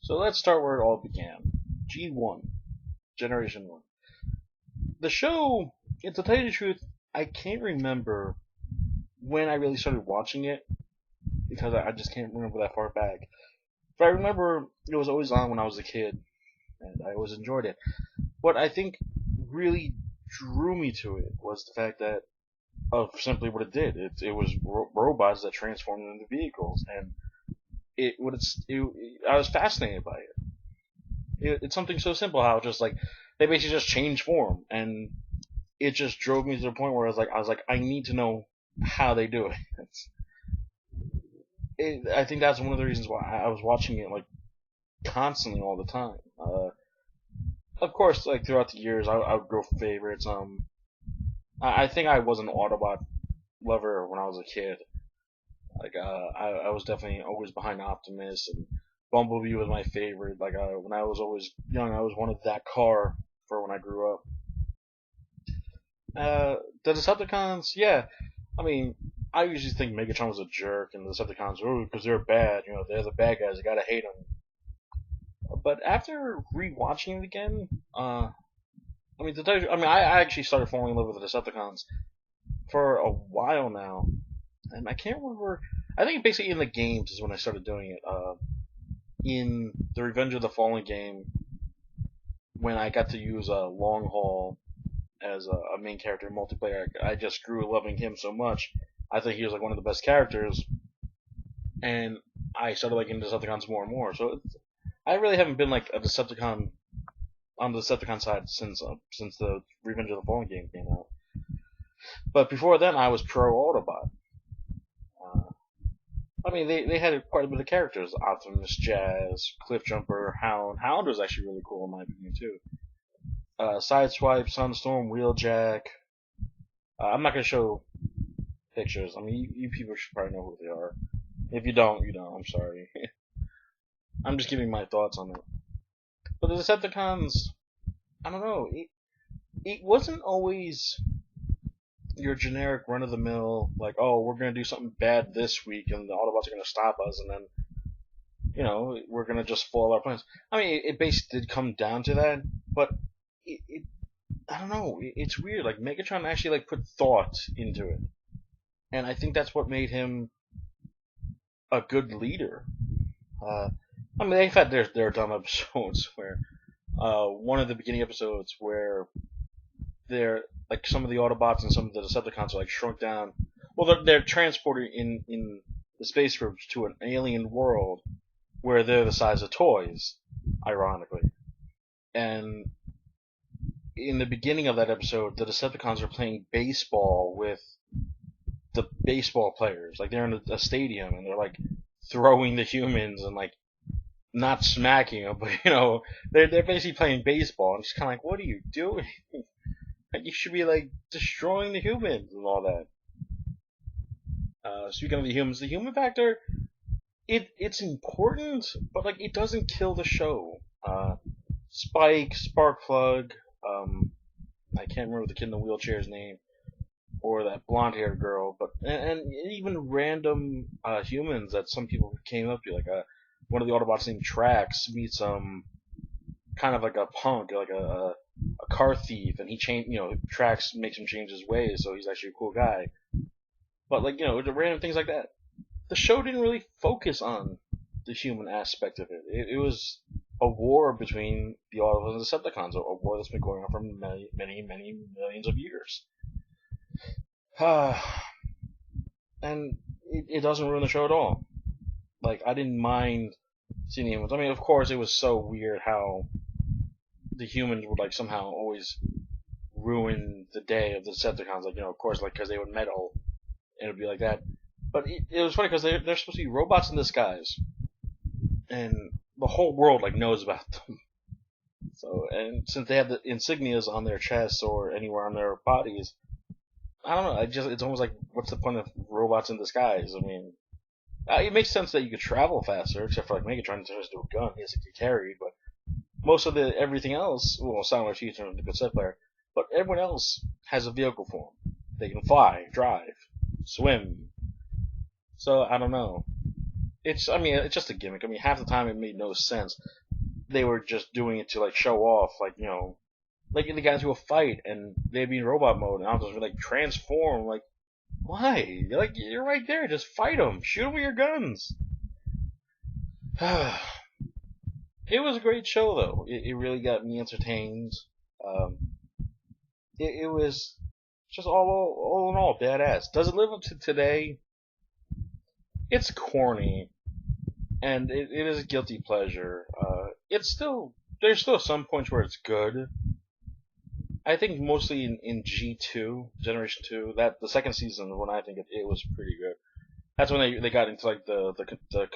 So let's start where it all began. G1, Generation 1. The show, to tell you the truth, I can't remember when I really started watching it because I just can't remember that far back. But I remember it was always on when I was a kid and I always enjoyed it. What I think really drew me to it was the fact that of simply what it did. It was robots that transformed into vehicles, and I was fascinated by it's something so simple how just like they basically just change form, and it just drove me to the point where I was like I need to know how they do it. I think that's one of the reasons why I was watching it like constantly all the time. Of course, like throughout the years, I would grow favorites. I think I was an Autobot lover when I was a kid. I was definitely always behind Optimus, and Bumblebee was my favorite. When I was always young, I always wanted that car for when I grew up. The Decepticons, yeah. I mean, I usually think Megatron was a jerk, and the Decepticons, because they're bad. You know, they're the bad guys. You gotta hate them. But after rewatching it again, I mean, I actually started falling in love with the Decepticons for a while now, and I can't remember. I think basically in the games is when I started doing it. In the Revenge of the Fallen game, when I got to use Long Haul as a main character in multiplayer, I just grew loving him so much. I think he was like one of the best characters, and I started liking Decepticons more and more. So I really haven't been like a Decepticon on the Decepticon side since the Revenge of the Fallen game came out. But before then, I was pro Autobot. I mean, they had quite a bit of characters: Optimus, Jazz, Cliffjumper, Hound. Hound was actually really cool in my opinion too. Sideswipe, Sunstorm, Wheeljack. I'm not gonna show pictures. I mean, you people should probably know who they are. If you don't, you don't. I'm sorry. I'm just giving my thoughts on it. But the Decepticons, I don't know. It wasn't always your generic run of the mill, like, oh, we're gonna do something bad this week, and the Autobots are gonna stop us, and then, we're gonna just follow our plans. I mean, it basically did come down to that, but I don't know. It's weird. Like Megatron actually like put thought into it, and I think that's what made him a good leader. I mean, they've had their dumb episodes where, one of the beginning episodes where they're like some of the Autobots and some of the Decepticons are like shrunk down. Well, they're transported in the space groups to an alien world where they're the size of toys, ironically. And in the beginning of that episode, the Decepticons are playing baseball with the baseball players. Like they're in a stadium and they're like throwing the humans and like not smacking them, but they're basically playing baseball. I'm just kind of like, what are you doing? You should be like destroying the humans and all that. Speaking of the humans, the human factor, it's important, but like it doesn't kill the show. Spike, Sparkplug, I can't remember the kid in the wheelchair's name, or that blonde-haired girl, but and even random humans that some people came up to, like one of the Autobots named Trax meets kind of like a punk, like a car thief, and Trax makes him change his ways, so he's actually a cool guy. But like the random things like that. The show didn't really focus on the human aspect of it. It was a war between the Autobots and the Decepticons, a war that's been going on for many, many, many millions of years. And it doesn't ruin the show at all. Like, I didn't mind seeing the humans. I mean, of course, it was so weird how the humans would like somehow always ruin the day of the Decepticons. Like, of course, like because they would meddle, and it would be like that. But it was funny because they're supposed to be robots in disguise, and the whole world like knows about them. So, and since they have the insignias on their chests or anywhere on their bodies, I don't know. It's almost like, what's the point of robots in disguise? I mean, it makes sense that you could travel faster, except for like Megatron turns into a gun. He has to get carried, but most of everything else, well, Soundwave Chief turns into a good set player, but everyone else has a vehicle form. They can fly, drive, swim. So I don't know. it's just a gimmick. I mean, half the time it made no sense. They were just doing it to like show off, like like they got into a fight and they'd be in robot mode, and I was just like transform, like why? Like you're right there, just fight them, shoot them with your guns. It was a great show though. It really got me entertained. Um, it was just all in all badass. Does it live up to today? It's corny, and it is a guilty pleasure. It's still there's still some points where it's good. I think mostly in G2 Generation 2, that the second season when I think it was pretty good. That's when they got into like the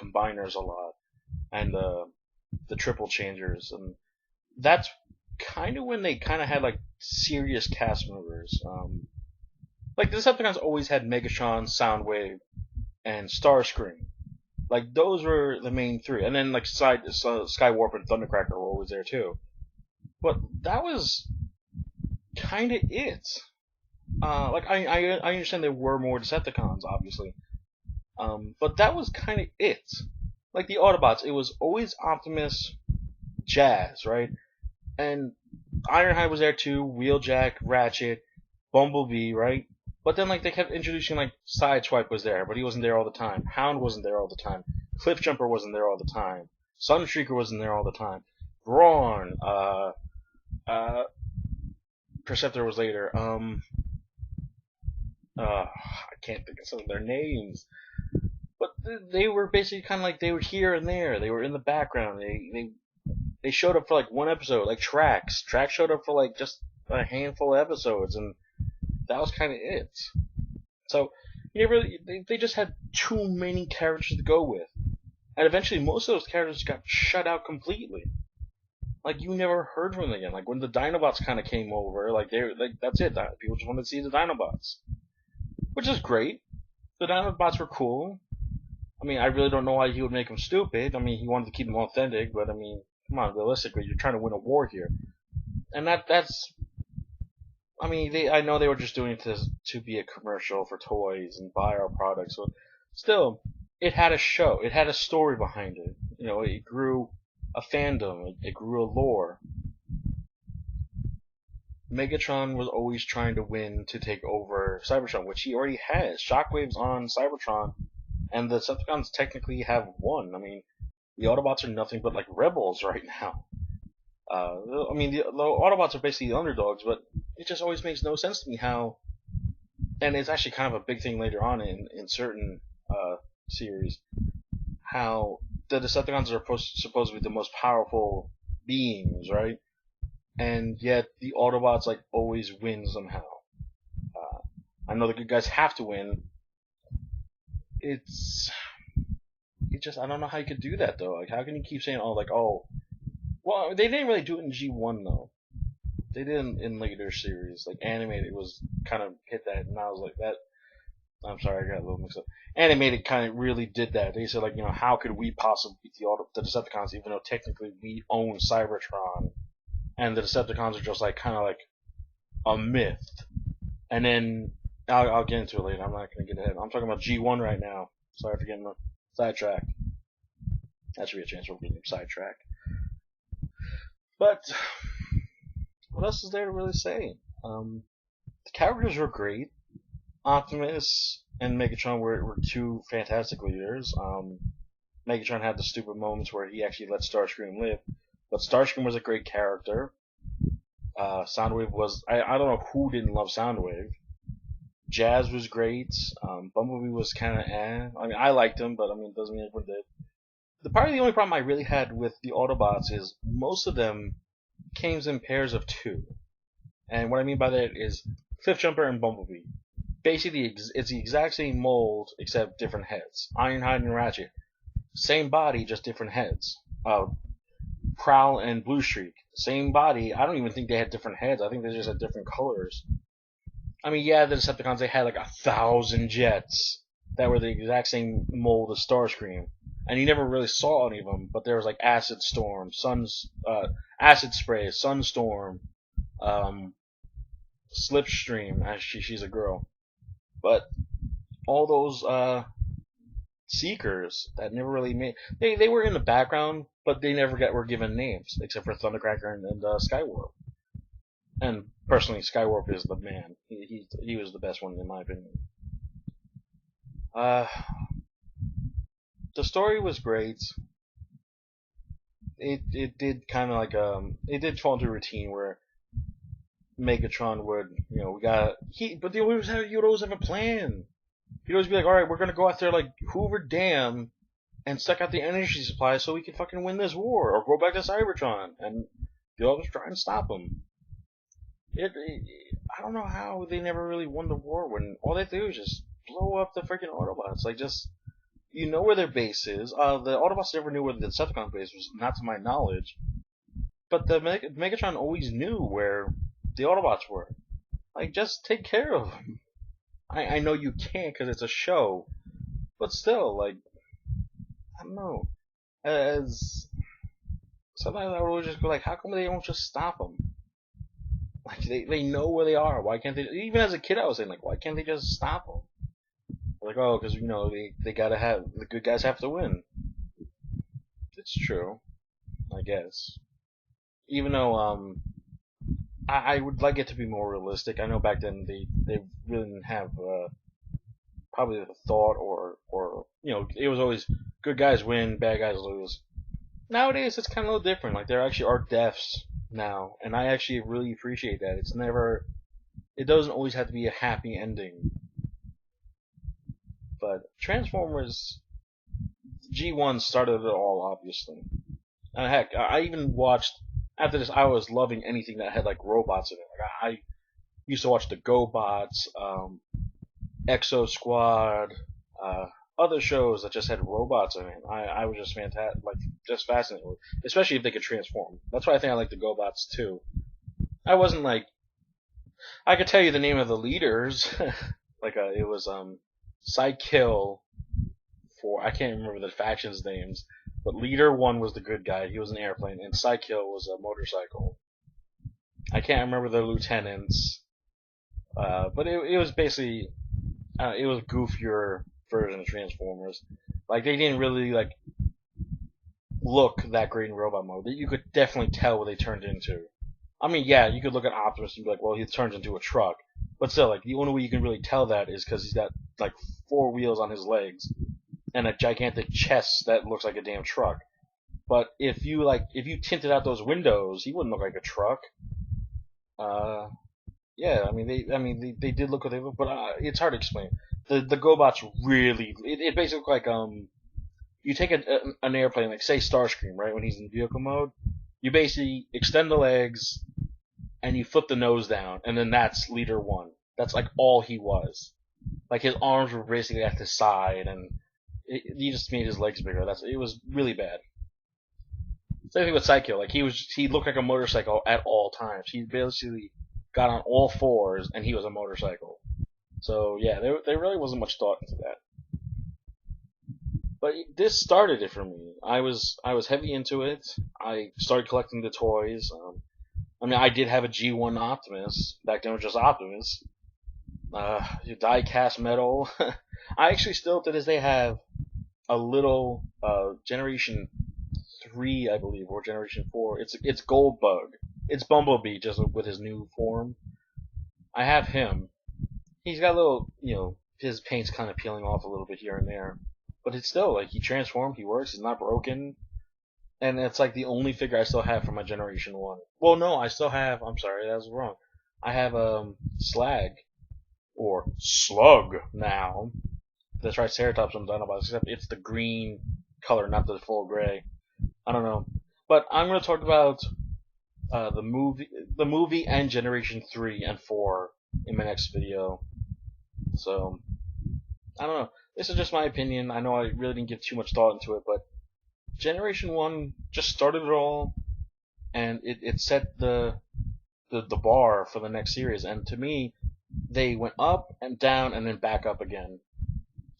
combiners a lot and the triple changers, and that's kind of when they kind of had like serious cast members. Like the Decepticons always had Megatron, Soundwave, and Starscream. Like those were the main three, and then like Skywarp and Thundercracker were always there too. But that was kind of it. Like I understand there were more Decepticons, obviously, but that was kind of it. Like the Autobots, it was always Optimus, Jazz, right? And Ironhide was there too, Wheeljack, Ratchet, Bumblebee, right? But then like they kept introducing like Sideswipe was there, but he wasn't there all the time. Hound wasn't there all the time. Cliffjumper wasn't there all the time. Sunstreaker wasn't there all the time. Brawn, Perceptor was later. I can't think of some of their names. But they were basically kind of like they were here and there. They were in the background. They showed up for like one episode, like Trax. Trax showed up for like just a handful of episodes, and that was kind of it. So they just had too many characters to go with, and eventually most of those characters got shut out completely. Like you never heard from them again. Like when the Dinobots kind of came over, like that's it. People just wanted to see the Dinobots, which is great. The Dinobots were cool. I mean, I really don't know why he would make them stupid. I mean, he wanted to keep them authentic, but I mean, come on, realistically, you're trying to win a war here, and that's. I mean, I know they were just doing it to be a commercial for toys and buy our products, but still, it had a show, it had a story behind it. It grew a fandom, it grew a lore. Megatron was always trying to win to take over Cybertron, which he already has. Shockwave's on Cybertron, and the Decepticons technically have won. I mean, the Autobots are nothing but like rebels right now. I mean, the Autobots are basically the underdogs, but it just always makes no sense to me how, and it's actually kind of a big thing later on in certain series, how the Decepticons are supposed to be the most powerful beings, right? And yet the Autobots like always win somehow. I know the good guys have to win. It just I don't know how you could do that though. Like how can you keep saying well, they didn't really do it in G1 though. They did in later series, like animated was kind of hit that, and I was like that. I'm sorry, I got a little mixed up. Animated kind of really did that. They said like, how could we possibly beat the Decepticons, even though technically we own Cybertron, and the Decepticons are just like kind of like a myth. And then I'll get into it later. I'm not gonna get ahead. I'm talking about G1 right now. Sorry for getting sidetracked. That should be a chance for getting sidetracked. But what else is there to really say? The characters were great. Optimus and Megatron were two fantastic leaders. Megatron had the stupid moments where he actually let Starscream live, but Starscream was a great character. Soundwave was I don't know who didn't love Soundwave. Jazz was great. Bumblebee was kind of I mean, I liked him, but I mean, it doesn't mean everyone did. Probably the only problem I really had with the Autobots is most of them came in pairs of two. And what I mean by that is Cliffjumper and Bumblebee. Basically, it's the exact same mold except different heads. Ironhide and Ratchet. Same body, just different heads. Prowl and Bluestreak. Same body. I don't even think they had different heads. I think they just had different colors. I mean, yeah, the Decepticons, they had like 1,000 jets that were the exact same mold as Starscream. And you never really saw any of them, but there was like Acid Storm, Acid Spray, Sunstorm, Slipstream. She's a girl. But all those seekers that never really made. They were in the background, but they never were given names except for Thundercracker and Skywarp. And personally, Skywarp is the man. He was the best one in my opinion. The story was great. It did kind of like it did fall into a routine where Megatron would, but he always have a plan. He'd always be like, all right, we're gonna go out there like Hoover Dam and suck out the energy supply so we can fucking win this war, or go back to Cybertron, and the others try and stop him. I don't know how they never really won the war when all they do is just blow up the freaking Autobots. Like, just, you know where their base is. The Autobots never knew where the Decepticon base was, not to my knowledge. But the Megatron always knew where the Autobots were. Like, just take care of them. I know you can't because it's a show, but still, like, I don't know. As sometimes I would just go like, how come they don't just stop them? Like, they know where they are. Why can't they? Even as a kid, I was saying like, why can't they just stop them? Like, oh, because they gotta have the good guys have to win. It's true, I guess. Even though I would like it to be more realistic. I know back then they really didn't have probably the thought or it was always good guys win, bad guys lose. Nowadays it's kind of a little different. Like, there actually are deaths now, and I actually really appreciate that. It doesn't always have to be a happy ending. But Transformers G1 started it all, obviously. And heck, I even watched, after this, I was loving anything that had like robots in it. Like, I used to watch the GoBots, Exo Squad, other shows that just had robots in it. I was just fantastic, like, just fascinated with it, especially if they could transform. That's why I think I like the GoBots too. I wasn't like, I could tell you the name of the leaders, like it was Psykill, I can't remember the factions names, but Leader 1 was the good guy, he was an airplane, and Psykill was a motorcycle. I can't remember the lieutenants, but it was basically, it was goofier version of Transformers. Like, they didn't really like look that great in robot mode. You could definitely tell what they turned into. I mean, yeah, you could look at Optimus and be like, well, he turns into a truck. But still, like, the only way you can really tell that is because he's got like 4 wheels on his legs and a gigantic chest that looks like a damn truck. But if you tinted out those windows, he wouldn't look like a truck. Yeah, I mean they did look what they look, but it's hard to explain. The GoBots really, it basically like you take an airplane, like say Starscream, right, when he's in vehicle mode, you basically extend the legs and you flip the nose down, and then that's Leader 1. That's like all he was. Like, his arms were basically at his side, and he just made his legs bigger. It was really bad. Same thing with Psycho. Like, he looked like a motorcycle at all times. He basically got on all fours, and he was a motorcycle. So yeah, there really wasn't much thought into that. But this started it for me. I was heavy into it. I started collecting the toys. I mean, I did have a G1 Optimus. Back then it was just Optimus. Die-cast metal. I actually still to this day have a little Generation 3, I believe, or Generation 4. It's Goldbug. It's Bumblebee, just with his new form. I have him. He's got a little, his paint's kind of peeling off a little bit here and there. But it's still, like, he transformed, he works, he's not broken. And it's like the only figure I still have from my Generation 1. Well, no, I still have, I'm sorry, that was wrong. I have Slag, or Slug now. The Triceratops I'm done about, except it's the green color, not the full gray. I don't know. But I'm going to talk about the movie and Generation 3 and 4 in my next video. So, I don't know. This is just my opinion. I know I really didn't give too much thought into it, but Generation 1 just started it all, and it set the bar for the next series. And to me, they went up and down and then back up again.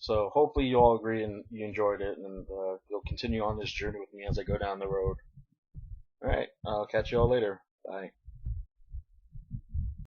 So hopefully you all agree and you enjoyed it, and you'll continue on this journey with me as I go down the road. Alright, I'll catch you all later. Bye.